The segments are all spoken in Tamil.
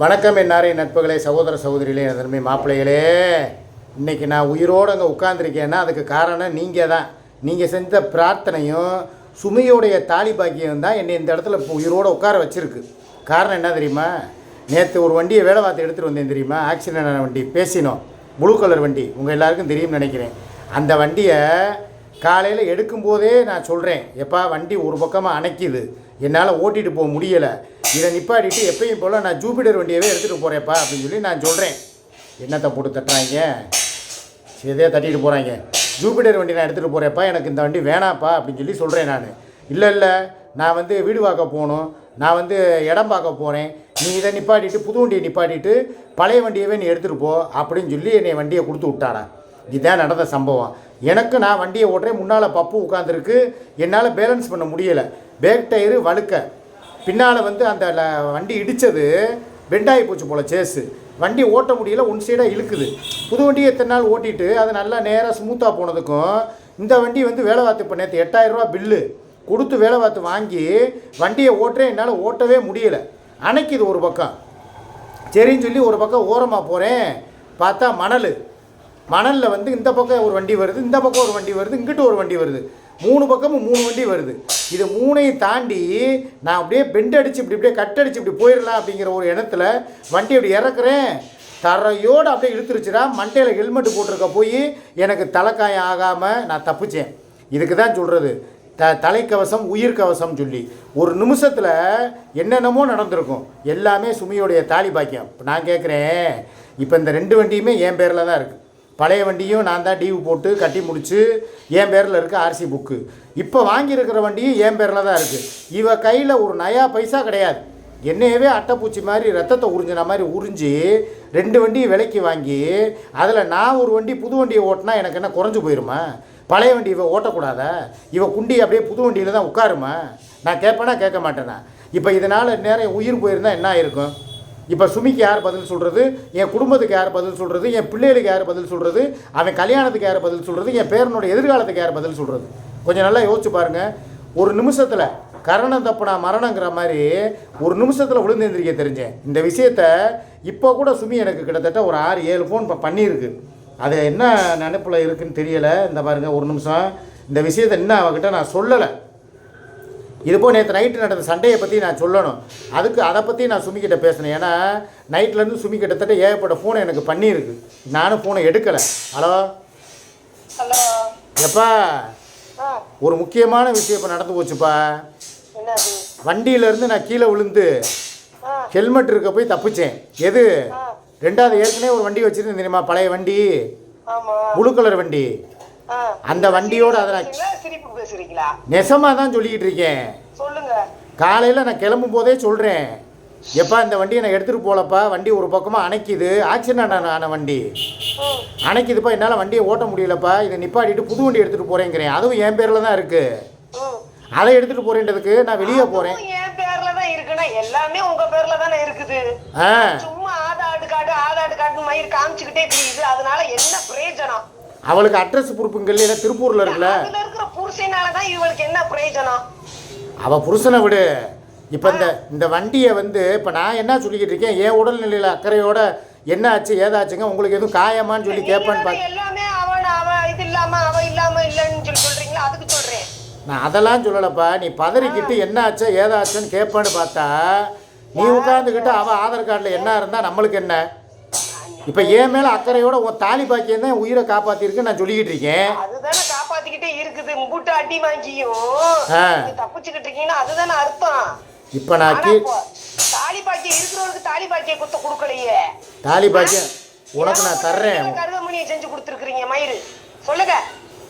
வணக்கம் என்னாரே நட்புகளே, சகோதர சகோதரிகளே, எனதருமை மாப்பிள்ளைகளே. இன்றைக்கி நான் உயிரோடு அங்கே உட்காந்துருக்கேன்னா அதுக்கு காரணம் நீங்கள் தான். நீங்கள் செஞ்ச பிரார்த்தனையும் சுமையோடைய தாலி பாக்கியம் தான் என்னை இந்த இடத்துல இப்போ உயிரோடு உட்கார வச்சுருக்கு. காரணம் என்ன தெரியுமா? நேற்று ஒரு வண்டியை வேலை பார்த்து எடுத்துகிட்டு வந்தேன் தெரியுமா? ஆக்சிடென்ட் ஆன வண்டி, பேசினோம், ப்ளூ கலர் வண்டி, உங்கள் எல்லாருக்கும் தெரியும்னு நினைக்கிறேன். அந்த வண்டியை காலையில் எடுக்கும்போதே நான் சொல்கிறேன், எப்பா வண்டி ஒரு பக்கமாக அணைக்குது, என்னால் ஓட்டிகிட்டு போக முடியலை, இதை நிப்பாட்டிட்டு எப்பயும் போல் நான் ஜூபிட்டர் வண்டியவே எடுத்துகிட்டு போகிறேன்ப்பா அப்படின்னு சொல்லி நான் சொல்கிறேன். என்னத்தை போட்டு தட்டுறாங்க, சரிதே தட்டிட்டு போகிறாங்க. ஜூபிட்டர் வண்டி நான் எடுத்துகிட்டு போகிறேன்ப்பா, எனக்கு இந்த வண்டி வேணாப்பா அப்படின்னு சொல்லி சொல்கிறேன். நான் இல்லை நான் வீடு பார்க்க போகணும், நான் இடம் பார்க்க போகிறேன், நீ இதை நிப்பாட்டிட்டு புது வண்டியை நிப்பாட்டிட்டு பழைய வண்டியவே நீ எடுத்துகிட்டு போ அப்படின்னு சொல்லி என்னை வண்டியை கொடுத்து விட்டாடா. இதுதான் நடந்த சம்பவம். எனக்கு நான் வண்டியை ஓட்டுறேன், முன்னால் பப்பு உட்காந்துருக்கு, என்னால் பேலன்ஸ் பண்ண முடியலை, பேக் டயரு வழுக்க, பின்னால் அந்த வண்டி இடித்தது பெண்டாகி போச்சு போல் சேஸு, வண்டி ஓட்ட முடியல, ஒன் சைடாக இழுக்குது. புது வண்டியை எத்தனை நாள் ஓட்டிட்டு அது நல்லா நேராக ஸ்மூத்தாக போனதுக்கும் இந்த வண்டி வேலை பார்த்து இப்போ நேற்று 8000 ரூபா பில்லு கொடுத்து வேலை பார்த்து வாங்கி வண்டியை ஓட்டுறேன், என்னால் ஓட்டவே முடியலை, அணைக்குது ஒரு பக்கம். சரின்னு சொல்லி ஒரு பக்கம் ஓரமாக போகிறேன், பார்த்தா மணலில் இந்த பக்கம் ஒரு வண்டி வருது, இந்த பக்கம் ஒரு வண்டி வருது, இங்கிட்ட ஒரு வண்டி வருது, 3 பக்கமும் 3 வண்டி வருது. இது 3ஐயும் தாண்டி நான் அப்படியே பெண்ட் அடித்து இப்படியே கட்டடிச்சு இப்படி போயிடலாம் அப்படிங்கிற ஒரு எண்ணத்தில் வண்டி அப்படி இறக்குறேன், தரையோடு அப்படியே இழுத்துருச்சுடா. மண்டையில் ஹெல்மெட்டு போட்டிருக்க போய் எனக்கு தலைக்காயம் ஆகாமல் நான் தப்பிச்சேன். இதுக்கு தான் சொல்கிறது தலைக்கவசம் உயிர் கவசம் சொல்லி. ஒரு நிமிஷத்தில் என்னென்னமோ நடந்திருக்கும். எல்லாமே சுமியோடைய தாலி பாக்கியம். இப்போ நான் கேட்குறேன், இப்போ இந்த 2 வண்டியுமே என் பேரில் தான் இருக்குது. பழைய வண்டியும் நான் தான் டியூ போட்டு கட்டி முடித்து என் பேரில் இருக்குது ஆர்சி புக்கு. இப்போ வாங்கியிருக்கிற வண்டியும் என் பேரில் தான் இருக்குது. இவ கையில் ஒரு நயா பைசா கிடையாது. என்னையவே அட்டைப்பூச்சி மாதிரி ரத்தத்தை உறிஞ்சின மாதிரி உறிஞ்சி 2 வண்டியும் விலைக்கு வாங்கி அதில் நான் ஒரு வண்டி புது வண்டியை ஓட்டினா எனக்கு என்ன குறைஞ்சி போயிடுமா? பழைய வண்டி இவ ஓட்டக்கூடாதா? இவ குண்டி அப்படியே புது வண்டியில் தான் உட்காருமா? நான் கேட்பேனா கேட்க மாட்டேனா? இப்போ இதனால் நேரம் உயிர் போயிருந்தால் என்ன ஆயிருக்கும்? இப்போ சுமிக்கு யார் பதில் சொல்கிறது, என் குடும்பத்துக்கு யார் பதில் சொல்கிறது, என் பிள்ளைகளுக்கு யார் பதில் சொல்கிறது, அவன் கல்யாணத்துக்கு யார் பதில் சொல்கிறது, என் பேரனோட எதிர்காலத்துக்கு யார் பதில் சொல்கிறது? கொஞ்சம் நல்லா யோசிச்சு பாருங்கள். ஒரு நிமிஷத்தில் கரணம் தப்புனா மரணங்கிற மாதிரி ஒரு நிமிஷத்தில் விழுந்து எந்திரிக்க தெரிஞ்சேன். இந்த விஷயத்த இப்போ கூட சுமி எனக்கு கிட்டத்தட்ட ஒரு 6-7 ஃபோன் இப்போ பண்ணியிருக்கு. அது என்ன நினைப்பில் இருக்குதுன்னு தெரியலை. இந்த பாருங்கள், ஒரு நிமிஷம், இந்த விஷயத்தை இன்னும் அவகிட்ட நான் சொல்லலை. இதுபோ நேற்று நைட்டு நடந்த சண்டையை பற்றி நான் சொல்லணும், அதை பற்றி நான் சுமிக்கிட்ட பேசினேன். ஏன்னா நைட்லேருந்து சுமி கிட்டத்தட்ட ஏகப்பட்ட ஃபோனை எனக்கு பண்ணியிருக்கு, நானும் ஃபோனை எடுக்கலை. ஹலோ எப்பா, ஒரு முக்கியமான விஷயம் இப்போ நடந்து போச்சுப்பா. வண்டியிலேருந்து நான் கீழே விழுந்து ஹெல்மெட் இருக்க போய் தப்பிச்சேன். எது 2வது ஏற்கனவே ஒரு வண்டி வச்சுருந்தேன் தெரியுமா, பழைய வண்டி, ப்ளூ கலர் வண்டி. அந்த வண்டியோட அதை நெசமாக தான் சொல்லிக்கிட்டு இருக்கேன். காலையில் நான் கிளம்பும் போதே சொல்கிறேன், எப்பா இந்த வண்டியை நான் எடுத்துகிட்டு போகலப்பா, வண்டி ஒரு பக்கமாக அணைக்குது, ஆக்சிடென்ட் ஆன வண்டி அணைக்குதுப்பா, என்னால் வண்டியை ஓட்ட முடியலப்பா, இதை நிப்பாட்டிட்டு புது வண்டி எடுத்துகிட்டு போகிறேங்கிறேன். அதுவும் என் பேரில் தான் இருக்குது. அதை எடுத்துகிட்டு போகிறேன்றதுக்கு நான் வெளியே போகிறேன். எல்லாமே உங்க பேர்ல தானே இருக்குது. சும்மா ஆதார் கார்டு மயிர் காமிச்சுக்கிட்டே தெரியுது. அதனால என்ன பிரயோஜனம்? அவளுக்கு அட்ரஸ் ப்ரூஃபுங்கள் இல்லை, திருப்பூர்ல இருக்குல்ல, அதுல இருக்கிற புருஷனால தான் இவளுக்கு என்ன பிரயோஜனம்? அவ புருஷனை விடு. இப்போ இந்த வண்டியை இப்போ நான் என்ன சொல்லிக்கிட்டு இருக்கேன், என் உடல்நிலையில் அக்கறையோட என்ன ஆச்சு ஏதாச்சுங்க, உங்களுக்கு எதுவும் காயமான்னு சொல்லி கேட்பான்னு பார்த்து எல்லாமே அவ இது இல்லாம அவ இல்லாம இல்லைன்னு சொல்லி சொல்றீங்களா? அதுக்கு சொல்றேன். நான் அதெல்லாம் சொல்லலப்பா. நீ பதறிக்கிட்டு என்ன ஆச்சோ ஏதாச்சுன்னு கேட்பான்னு பார்த்தா நீ உட்காந்துக்கிட்டு அவள் ஆதார் கார்டில் என்ன இருந்தால் நம்மளுக்கு என்ன? இப்போ என் மேலே அக்கறையோட உன் தாலி பாக்கியம் தான் உயிரை காப்பாற்றிருக்கு நான் சொல்லிக்கிட்டு இருக்கேன். அதுதானே காப்பாற்றிக்கிட்டே இருக்குது. முட்டு அடி வாங்கியும் தப்பிச்சுக்கிட்டு இருக்கீங்கன்னா அதுதானே அர்த்தம். இப்போ நான் தாலி பாக்கியம் இருக்கிறவருக்கு தாலி பாக்கியம் கொடுக்கலையே. தாலி பாக்கியம் உனக்கு நான் தர்றேன். கருகமணியை செஞ்சு கொடுத்துருக்குறீங்க மயிறு, சொல்லுங்க.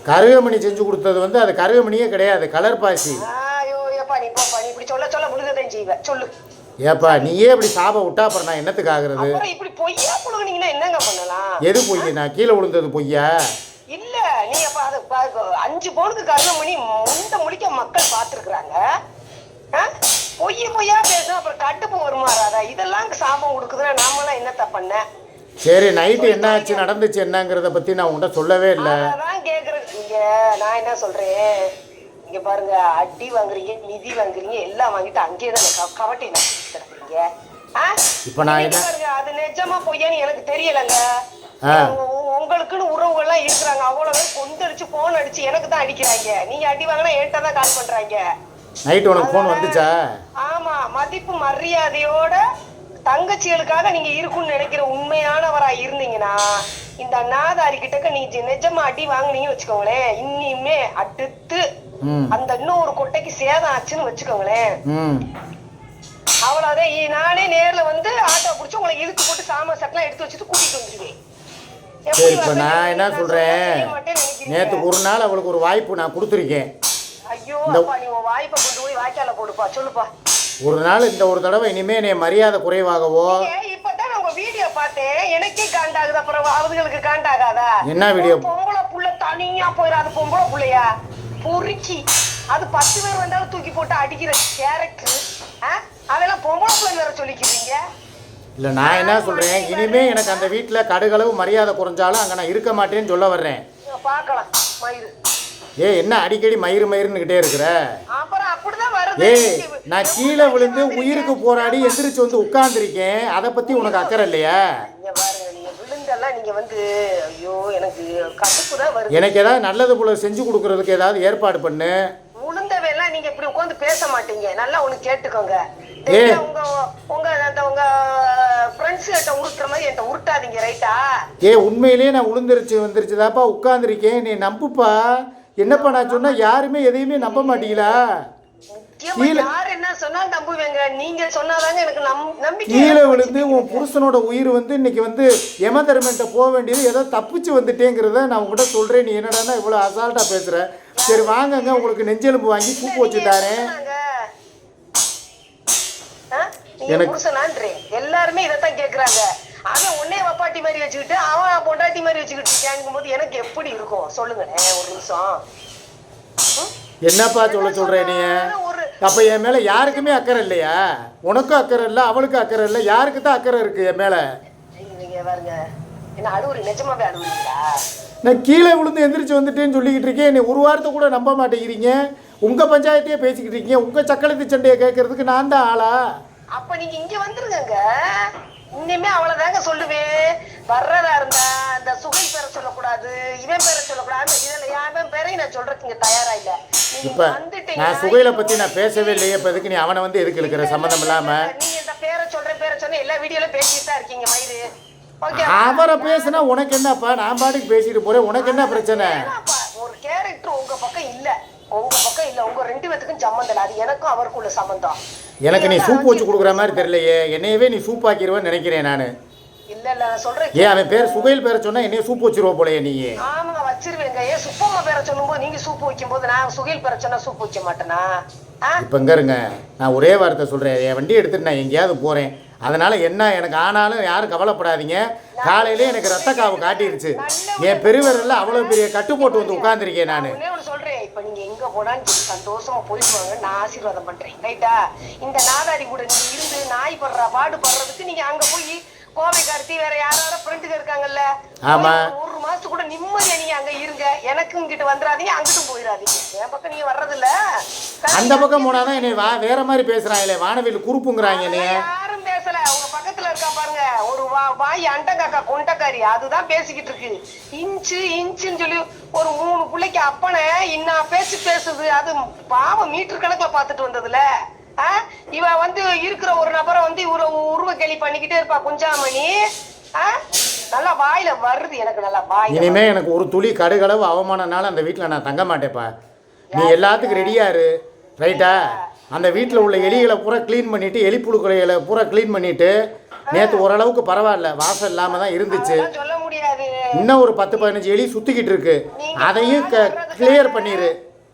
கருகமணி செஞ்சு கொடுத்தது அது கருகமணியே கிடையாது, கலர் பாசி. ஐயோ ஏப்பா, நீ போப்பா, நீ இப்படி சொல்ல முழுகதான் செய்வேன். சொல்லு ஏப்பா, நீயே இப்படி சாபம் விட்டா அப்புறம் நான் என்னத்துக்கு ஆகுறது? இப்படி பொய்யா புழுகுனீங்கன்னா என்னங்க பண்ணலாம்? எது பொய்? நான் கீழே விழுந்தது பொய்யா? இல்ல, நீ அப்ப அது 5 பவுனுக்கு கருகமணி முந்த முடிக்க மக்கள் பார்த்துருக்குறாங்க. பொய்யா பேசும், அப்புறம் கட்டுப்பு வருமாறாதா? இதெல்லாம் சாபம் கொடுக்குதுன்னா நாமெல்லாம் என்னத்த பண்ண? சரி, நைட்டு என்ன ஆச்சு நடந்துச்சு என்னங்கிறத பற்றி நான் உங்கள்கிட்ட சொல்லவே இல்லை. அதான் கேட்குறேன். நான் என்ன சொல்கிறேன், இங்கே பாருங்க, அடி வாங்குறீங்க, நிதி வாங்குறீங்க, எல்லாம் வாங்கிட்டு அங்கேயே தான் கவட்டை நடிச்சுட்டு கிடக்குறீங்க. இப்ப நான் என்ன அது நிஜமா பொய்யான்னு எனக்கு தெரியலங்க. உங்களுக்குன்னு உறவுகள்லாம் இருக்கிறாங்க, அவ்வளவு கொந்தடிச்சு போன் அடிச்சு எனக்கு தான் அடிக்கிறாங்க. நீங்க அடி வாங்கினா என்கிட்ட தான் கால் பண்றாங்க. நைட் உனக்கு போன் வந்துச்சா? ஆமா, மதிப்பு மரியாதையோட தங்கச்சிகளுக்காக நீங்க இருக்குன்னு நினைக்கிற உண்மையானவரா இருந்தீங்கன்னா இந்த நாதாரி கிட்டக்க நீங்க நிஜமா அடி வாங்குனீங்கன்னு வச்சுக்கோங்களேன், இனிமே அடுத்து அந்த இன்னொரு கொட்டைக்கு சேதம் ஆச்சுன்னு வச்சுக்கோங்களேன், அவ்வளவுதான். நானே நேர்ல வந்து ஆட்டோ புடிச்சு உங்களை இழுத்து போட்டு சாமா சட்டெல்லாம் எடுத்து வச்சுட்டு கூட்டிட்டு வந்துருவேன். சரி, இப்ப நான் என்ன சொல்றேன், நேத்து ஒரு நாள் அவளுக்கு ஒரு வாய்ப்பு நான் கொடுத்துருக்கேன். ஐயோ அப்பா, நீ உன் வாய்ப்பை கொண்டு போய் வாய்க்கால போடுப்பா, சொல்லுப்பா. ஒரு நாள் இந்த ஒரு தடவை இனிமே நீ மரியாதை குறைவாகவோ. இப்பதான் உங்க வீடியோ பார்த்தேன், எனக்கே காண்டாகுது, அப்புறம் அவங்களுக்கு காண்டாகாதா? என்ன வீடியோ? பொம்பளை புள்ள தனியா போயிடாது, பொம்பளை புள்ளையா பொறுக்கி அது 10 பேர் வந்தாலும் தூக்கி போட்டு அடிக்கிற கேரக்டர், அதெல்லாம் பொம்பளை பிள்ளை வேற சொல்லிக்கிறீங்க. இல்லை, நான் என்ன சொல்கிறேன், இனிமே எனக்கு அந்த வீட்டில் கடுகளவு மரியாதை குறைஞ்சாலும் அங்கே நான் இருக்க மாட்டேன்னு சொல்ல வர்றேன். பார்க்கலாம் மயிறு. என்ன அடிக்கடி மயிருன்னுக்கிட்டே இருக்கிற? அப்புறம் அப்படிதான் வருது. நான் கீழே விழுந்து உயிருக்கு போராடி எந்திரிச்சு வந்து உட்கார்ந்துருக்கேன், அதை பற்றி உனக்கு அக்கறை இல்லையா? விழுந்தெல்லாம் நீங்க வந்து ஐயோ எனக்கு கடுப்பு தான் வருது. எனக்கு ஏதாவது நல்லது போல செஞ்சு கொடுக்கறதுக்கு ஏதாவது ஏற்பாடு பண்ணு. உளுந்தவெல்லாம் நீங்க இப்படி உட்காந்து பேச மாட்டீங்க, நல்லா ஒண்ணு கேட்டுக்கோங்க. உங்க உங்க அந்த உங்க ஃப்ரெண்ட்ஸ் கிட்ட உருட்டுற மாதிரி என்கிட்ட உருட்டாதீங்க, ரைட்டா? உண்மையிலேயே நான் வந்துருச்சுதாப்பா உட்காந்துருக்கேன், நீ நம்புப்பா. என்னப்பா நான் சொன்னா யாருமே எதையுமே நம்ப மாட்டீங்களா? யார் என்ன சொன்னாலும் நம்புவேங்க, நீங்க சொன்னாதாங்க எனக்கு நம்பிக்கை. கீழே விழுந்து உன் புருஷனோட உயிர் வந்து இன்னைக்கு வந்து யம தர்மன்ட்ட போக வேண்டியது ஏதோ தப்பிச்சு வந்துட்டேங்கிறத நான் உங்ககிட்ட சொல்றேன். நீ என்னடான்னா இவ்வளவு அசால்ட்டா பேசுற? சரி வாங்கங்க, உங்களுக்கு நெஞ்செலும்பு வாங்கி சூப்பு வச்சு தாரேன். எனக்கு எல்லாருமே இதைத்தான் கேக்குறாங்க. அவன் உன்னே வப்பாட்டி மாதிரி வச்சுக்கிட்டு அவன் பொண்டாட்டி மாதிரி வச்சுக்கிட்டு கேட்கும் போது எனக்கு எப்படி இருக்கும் சொல்லுங்க. ஒரு நிமிஷம், என்னப்பா சொல்ற நீ? அப்ப என் மேல யாருக்குமே அக்கறை இல்லையா? உனக்கும் அக்கறை இல்லை, அவளுக்கும் அக்கறை இல்லை, யாருக்கு தான் அக்கறை இருக்கு என் மேல? பாருங்க, என்ன அழுவுறீங்க? நிஜமாவே அழுவுறீங்களா? நான் கீழே விழுந்து எந்திரிச்சு வந்துட்டேன்னு சொல்லிக்கிட்டு இருக்கேன், நீ ஒரு வாரத்தை கூட நம்ப மாட்டேங்கிறீங்க. உங்க பஞ்சாயத்தையே பேசிக்கிட்டு இருக்கீங்க, உங்க சக்களத்து சண்டையை கேட்கறதுக்கு நான் தான் ஆளா? அப்ப நீங்க இங்க வந்துருங்க. இனிமே அவ்வளவுதாங்க சொல்லுவேன். வர்றதா இருந்தா அந்த சுகை பேரை சொல்லக்கூடாது, இவன் பேரை சொல்லக்கூடாது. இதுல என் பேரையும் நான் சொல்றதுக்கு தயாரா இல்ல. இப்ப நான் சுகையில பத்தி நான் பேசவே இல்லையே, இப்ப எதுக்கு நீ அவனை வந்து எதுக்கு இருக்கிற சம்பந்தம் இல்லாம? நீங்க இந்த பேரை சொன்ன எல்லா வீடியோல பேசிட்டு தான் இருக்கீங்க மயிறு. அவரை பேசினா உனக்கு என்னப்பா? நான் பாட்டுக்கு பேசிட்டு போறேன், உனக்கு என்ன பிரச்சனை? ஒரு கேரக்டர் உங்க பக்கம் இல்ல, உங்க 2 பேத்துக்கும் சம்பந்தம் இல்ல, அது எனக்கும் அவருக்குள்ள சம்பந்தம். எனக்கு நீ சூப் வச்சு கொடுக்குற மாதிரி தெரியலையே, என்னையவே நீ சூப் ஆக்கிடுவேன்னு நினைக்கிறேன் நான். இல்ல நான் சொல்றேன். அவன் பேர் சுகைல் பேரை சொன்னா என்னைய சூப் வச்சிருவ போலயே நீ? ஆமா வச்சிருவேங்க. சுப்பம்மா பேரை சொல்லும்போது நீங்க சூப் வைக்கும் போது நான் சுகைல் பேரை சொன்னா சூப் வைக்க மாட்டேனா? இப்ப இங்க இருங்க, நான் ஒரே வார்த்தை சொல்றேன். என் வண்டி எடுத்துட்டு நான் எங்கேயாவது போறேன், அதனால என்ன எனக்கு ஆனாலும் யாரும் கவலைப்படாதீங்க. காலையிலே எனக்கு ரத்த காவு காட்டிருச்சு, என் பெருவரில் அவ்வளவு பெரிய கட்டு போட்டு வந்து உட்கார்ந்துருக்கேன் நான். சொல்றேன், இப்ப நீங்க எங்க போனாலும் சந்தோஷமா போயிட்டு வாங்க, நான் ஆசீர்வாதம் பண்றேன், ரைட்டா? இந்த நாதாரி கூட நீங்க இருந்து நாய் பாடுபடுறதுக்கு நீங்க அங்க போய் கோவை கார்த்தி வேற யாராவது ஃப்ரெண்டுங்க இருக்காங்கல்ல, ஆமா, ஒரு மாசத்துக்கு கூட நிம்மதியா நீங்க அங்க இருங்க. எனக்கு இங்கிட்ட வந்துடாதீங்க, அங்கிட்டும் போயிடாதீங்க. என் பக்கம் நீங்க வர்றது இல்ல, அந்த பக்கம் போனாதான் என்னை வேற மாதிரி பேசுறாங்களே, வானவில் குறுப்புங்கிறாங்க. யாரும் பேசல, அவங்க பக்கத்துல இருக்கா பாருங்க ஒரு வாய் அண்டங்காக்கா கொண்டக்காரி, அதுதான் பேசிக்கிட்டு இருக்கு. இன்ச்சுன்னு சொல்லி ஒரு 3 பிள்ளைக்கு அப்பனை இன்னும் பேசுது. அது பாவம் மீட்டர் கணக்குல பாத்துட்டு வந்ததுல இவ வந்து இருக்கிற ஒரு நபரை வந்து இவர உருவ கேலி பண்ணிக்கிட்டே இருப்பா குஞ்சாமணி. நல்லா வாயில வருது எனக்கு, நல்லா வாய். இனிமே எனக்கு ஒரு துளி கடுகளவு அவமானனால அந்த வீட்டில் நான் தங்க மாட்டேப்பா. நீ எல்லாத்துக்கும் ரெடியா இரு, ரைட்டா? அந்த வீட்டில் உள்ள எலிகளை பூரா க்ளீன் பண்ணிட்டு, எலிப்புழுக்களை பூரா க்ளீன் பண்ணிட்டு, நேற்று ஓரளவுக்கு பரவாயில்ல, வாசம் இல்லாம தான் இருந்துச்சு. சொல்ல முடியாது, இன்னும் ஒரு 10-15 எலி சுத்திக்கிட்டு இருக்கு, அதையும் கிளியர் பண்ணிரு.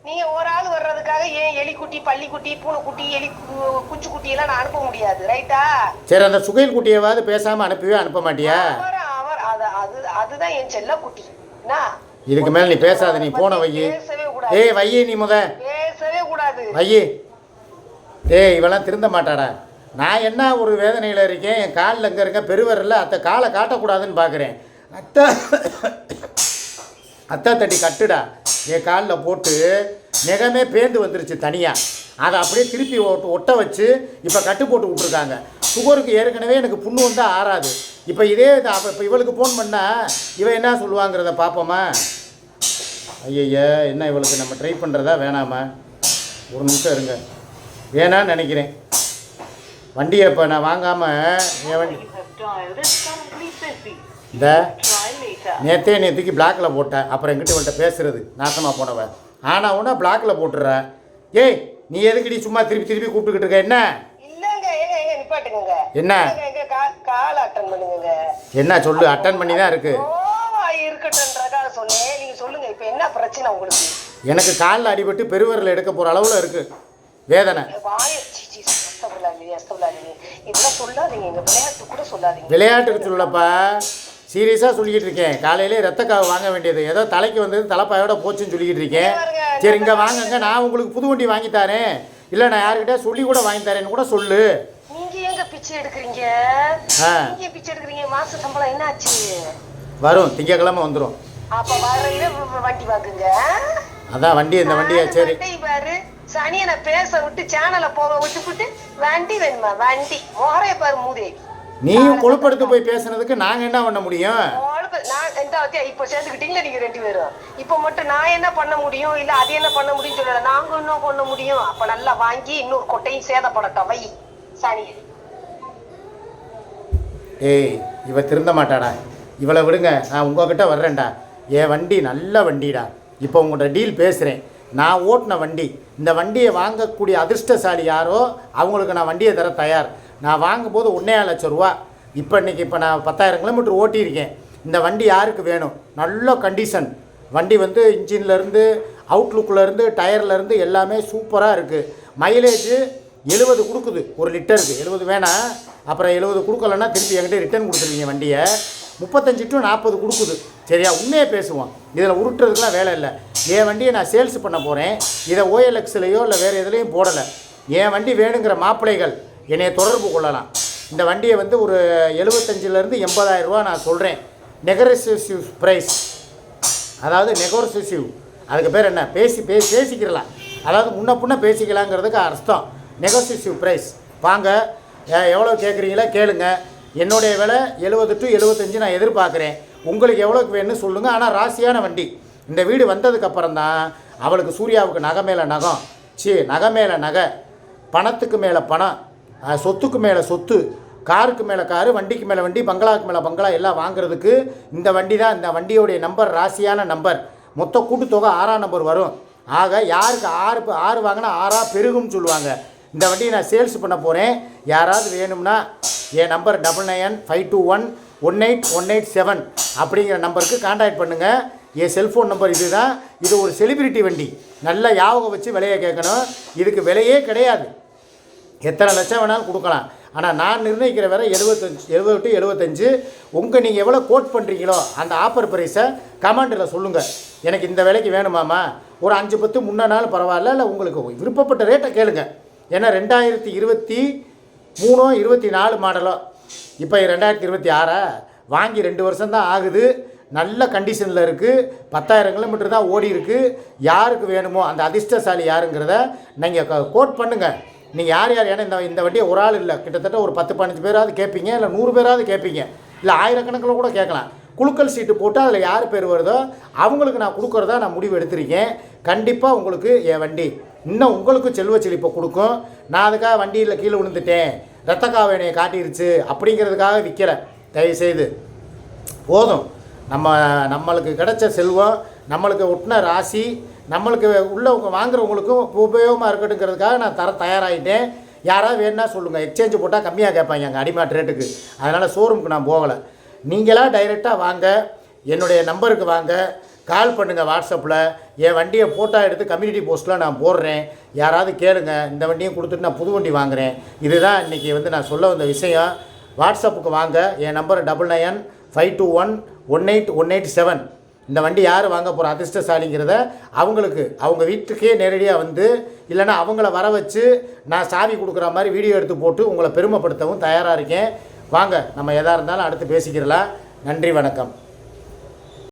நீங்க ஒரு ஆள் வர்றதுக்காக ஏன் எலிக்குட்டி, பள்ளிக்குட்டி, பூனைக்குட்டி, எலி குச்சி குட்டி எல்லாம் நான் அனுப்ப முடியாது, ரைட்டா? சரி, அந்த சுகைல் குட்டியவாது பேசாம அனுப்ப மாட்டியா? அதுதான் என் செல்ல குட்டி. இதுக்கு மேல நீ பேசாத, நீ போன வையி. வையி, நீ பேசவே கூடாது வையி. இவெல்லாம் திருந்த மாட்டாடா. நான் என்ன ஒரு வேதனையில இருக்கேன், என் காலில் எங்க இருக்க பெருவரில் அத்தை காலை காட்டக்கூடாதுன்னு பாக்குறேன். அத்தை தட்டி கட்டுடா, என் காலில் போட்டு நெகமே பேந்து வந்துருச்சு தனியாக, அதை அப்படியே திருப்பி ஒட்ட வச்சு இப்போ கட்டு போட்டு விட்ருக்காங்க. சுகருக்கு ஏற்கனவே எனக்கு புண்ணு வந்தால் ஆறாது. இப்போ இதே அப்போ இப்போ இவளுக்கு ஃபோன் பண்ணால் இவன் என்ன சொல்லுவாங்கிறத பார்ப்போமா? ஐயய்யா, என்ன இவளுக்கு நம்ம ட்ரை பண்ணுறதா வேணாமா? ஒரு நிமிஷம் இருங்க. வேணான்னு நினைக்கிறேன். வண்டியை இப்போ நான் வாங்காமல் என் வண்டி இந்த நேற்றுக்கு பிளாக்கில் போட்டேன். அப்புறம் எங்கிட்ட இவள்கிட்ட பேசுறது நாசமாக போனவன் ஆனால் உடனே பிளாக்கில் போட்டுடுற. ஏய், நீ எதுக்கடி சும்மா திருப்பி திருப்பி கூப்பிட்டுக்கிட்டு இருக்க? என்ன என்ன என்ன சொல்லு. அட்டன் பண்ணி தான் இருக்கு. எனக்கு காலில் அடிபட்டு பெருவரில் எடுக்க போகிற அளவில் இருக்கு வேதனை. விளையாட்டுக்கு சொல்லப்பா, சீரியஸாக சொல்லிக்கிட்டு இருக்கேன். காலையிலே ரத்தக்காவை வாங்க வேண்டியது ஏதோ தலைக்கு வந்தது தலைப்பாயோட போச்சுன்னு சொல்லிக்கிட்டு இருக்கேன். சரி, இங்கே வாங்குங்க, நான் உங்களுக்கு புது வண்டி வாங்கி தரேன். இல்லை, நான் யாருக்கிட்ட சொல்லி கூட வாங்கி தரேன்னு கூட சொல்லு. பிச்சை எடுக்கிறீங்க, பிச்சை எடுக்கிறீங்க. மாச சம்பளம் என்ன ஆச்சு? வரும், திங்கக்கிழமை வந்துடும். அப்ப வரையில வண்டி வாங்குங்க. அதான் வண்டி, இந்த வண்டியா? சரி பாரு, சனியனை பேச விட்டு சேனலை போக விட்டு வண்டி வேணுமா? வண்டி மோரைய பாரு மூதே. நீயும் கொழுப்படுத்து போய் பேசுனதுக்கு நாங்க என்ன பண்ண முடியும்? இப்ப சேர்ந்துக்கிட்டீங்களா நீங்க ரெண்டு பேரும்? இப்ப மட்டும் நான் என்ன பண்ண முடியும்? இல்ல அது என்ன பண்ண முடியும் சொல்லல. நாங்க என்ன பண்ண முடியும்? அப்ப நல்லா வாங்கி இன்னொரு கொட்டையும் சேதப்படட்டும் வை சனியன். ஏய், இவ திருந்த மாட்டாடா. இவளை விடுங்க, நான் உங்ககிட்ட வர்றேன்டா. என் வண்டி நல்ல வண்டிடா. இப்போ உங்கள்கிட்ட டீல் பேசுகிறேன். நான் ஓட்டின வண்டி, இந்த வண்டியை வாங்கக்கூடிய அதிர்ஷ்டசாலி யாரோ அவங்களுக்கு நான் வண்டியை தர தயார். நான் வாங்கும்போது 1.5 லட்சம் ரூபா. இப்போ இப்போ நான் 10,000 கிலோமீட்டர் ஓட்டியிருக்கேன். இந்த வண்டி யாருக்கு வேணும்? நல்ல கண்டிஷன் வண்டி, வந்து இன்ஜின்லேருந்து அவுட்லுக்லேருந்து டயர்லேருந்து எல்லாமே சூப்பராக இருக்குது. மைலேஜ் 70 கொடுக்குது ஒரு லிட்டருக்கு. 70 வேணாம், அப்புறம் 70 கொடுக்கலன்னா திருப்பி என்கிட்ட ரிட்டர்ன் கொடுத்துருவீங்க வண்டியை. 35 to 40 கொடுக்குது. சரியா? உண்மையே பேசுவோம், இதில் உருட்டுறதுக்குலாம் வேலை இல்லை. என் வண்டியை நான் சேல்ஸ் பண்ண போகிறேன். இதை OLXலையோ இல்லை வேறு எதுலேயும் போடலை. என் வண்டி வேணுங்கிற மாப்பிள்ளைகள் என்னைய தொடர்பு கொள்ளலாம். இந்த வண்டியை வந்து ஒரு 75,000 80,000 ரூபா நான் சொல்கிறேன். நெகோசியேட்டிவ் ப்ரைஸ், அதாவது நெகோசியேட்டிவ், அதுக்கு பேர் என்ன? பேசிக்கிறலாம். அதாவது முன்ன பேசிக்கலாங்கிறதுக்கு அர்த்தம் நெகோசியேட்டிவ் ப்ரைஸ். வாங்க, எவ்வளோ கேட்குறீங்களா கேளுங்க. என்னுடைய விலை 70 to 75 நான் எதிர்பார்க்குறேன். உங்களுக்கு எவ்வளோக்கு வேணும்னு சொல்லுங்கள். ஆனால் ராசியான வண்டி. இந்த வீடு வந்ததுக்கப்புறம் தான் அவளுக்கு சூர்யாவுக்கு நகை மேலே நகம், நகை மேலே நகை, பணத்துக்கு மேலே பணம், சொத்துக்கு மேலே சொத்து, காருக்கு மேலே காரு, வண்டிக்கு மேலே வண்டி, பங்களாவுக்கு மேலே பங்களா எல்லாம் வாங்குறதுக்கு இந்த வண்டி தான். இந்த வண்டியோடைய நம்பர் ராசியான நம்பர். மொத்த கூட்டுத்தொகை 6ஆம் நம்பர் வரும். ஆக யாருக்கு 6 வாங்கினா 6ஆக பெருகும்னு சொல்லுவாங்க. இந்த வண்டியை நான் சேல்ஸ் பண்ண போகிறேன். யாராவது வேணும்னா என் நம்பர் 9951181887 அப்படிங்கிற நம்பருக்கு கான்டாக்ட் பண்ணுங்கள். என் செல்ஃபோன் நம்பர் இது தான். இது ஒரு செலிபிரிட்டி வண்டி. நல்லா ஞாபகம் வச்சு விலையை கேட்கணும். இதுக்கு விலையே கிடையாது. எத்தனை லட்சம் வேணாலும் கொடுக்கலாம். ஆனால் நான் நிர்ணயிக்கிற வரை 70 to 75. நீங்கள் எவ்வளோ கோட் பண்ணுறீங்களோ அந்த ஆஃபர் ப்ரைஸை கமெண்டில் சொல்லுங்கள். எனக்கு இந்த விலைக்கு வேணுமாம்மா, ஒரு 5-10 முன்னாலும் பரவாயில்ல, இல்லை உங்களுக்கு விருப்பப்பட்ட ரேட்டை கேளுங்க. ஏன்னா 2023 24 மாடலோ, இப்போ 2026 வாங்கி 2 வருஷம் தான் ஆகுது. நல்ல கண்டிஷனில் இருக்குது. 10,000 கிலோமீட்டர் தான் ஓடி இருக்குது. யாருக்கு வேணுமோ அந்த அதிர்ஷ்டசாலி யாருங்கிறத நீங்கள் கோட் பண்ணுங்கள். நீங்கள் யார் ஏன்னா இந்த வண்டியை ஒரு ஆள் இல்லை, கிட்டத்தட்ட ஒரு 10-15 பேராவது கேட்பீங்க, இல்லை 100 பேராவது கேட்பீங்க, இல்லை ஆயிரக்கணக்கில் கூட கேட்கலாம். குலுக்கல் சீட்டு போட்டு அதில் யார் பேர் வருதோ அவங்களுக்கு நான் கொடுக்குறதா நான் முடிவு எடுத்திருக்கேன். கண்டிப்பாக உங்களுக்கு என் வண்டி இன்னும் உங்களுக்கு செல்வ செழிப்பை கொடுக்கும். நான் அதுக்காக வண்டியில் கீழே விழுந்துட்டேன், ரத்தக்காவை என்னையை காட்டிருச்சு அப்படிங்கிறதுக்காக விற்கலை. தயவுசெய்து போதும். நம்மளுக்கு கிடைச்ச செல்வம், நம்மளுக்கு ஒட்டின ராசி, நம்மளுக்கு உள்ளவங்க வாங்குறவங்களுக்கும் உபயோகமாக இருக்கட்டுங்கிறதுக்காக நான் தயாராகிட்டேன். யாராவது வேணுன்னா சொல்லுங்கள். எக்ஸ்சேஞ்சு போட்டால் கம்மியாக கேட்பாங்க அங்கே அடிமாட் ரேட்டுக்கு. அதனால் ஷோரூமுக்கு நான் போகலை. நீங்களாக டைரெக்டாக வாங்க, என்னுடைய நம்பருக்கு வாங்க, கால் பண்ணுங்கள். வாட்ஸ்அப்பில் என் வண்டியை ஃபோட்டோ எடுத்து கம்யூனிட்டி போஸ்ட்டில் நான் போடுறேன். யாராவது கேளுங்க. இந்த வண்டியும் கொடுத்துட்டு நான் புது வண்டி வாங்குகிறேன். இதுதான் இன்றைக்கி வந்து நான் சொல்ல வந்த விஷயம். வாட்ஸ்அப்புக்கு வாங்க. என் நம்பர் 9951181887. இந்த வண்டி யார் வாங்க போகிற அதிர்ஷ்டசாலிங்கிறத அவங்களுக்கு அவங்க வீட்டுக்கே நேரடியாக வந்து, இல்லைனா அவங்கள வர வச்சு நான் சாவி கொடுக்குற மாதிரி வீடியோ எடுத்து போட்டு உங்களை பெருமைப்படுத்தவும் தயாராக இருக்கேன். வாங்க, நம்ம எதாக இருந்தாலும் அடுத்து பேசிக்கிறலாம். நன்றி, வணக்கம்.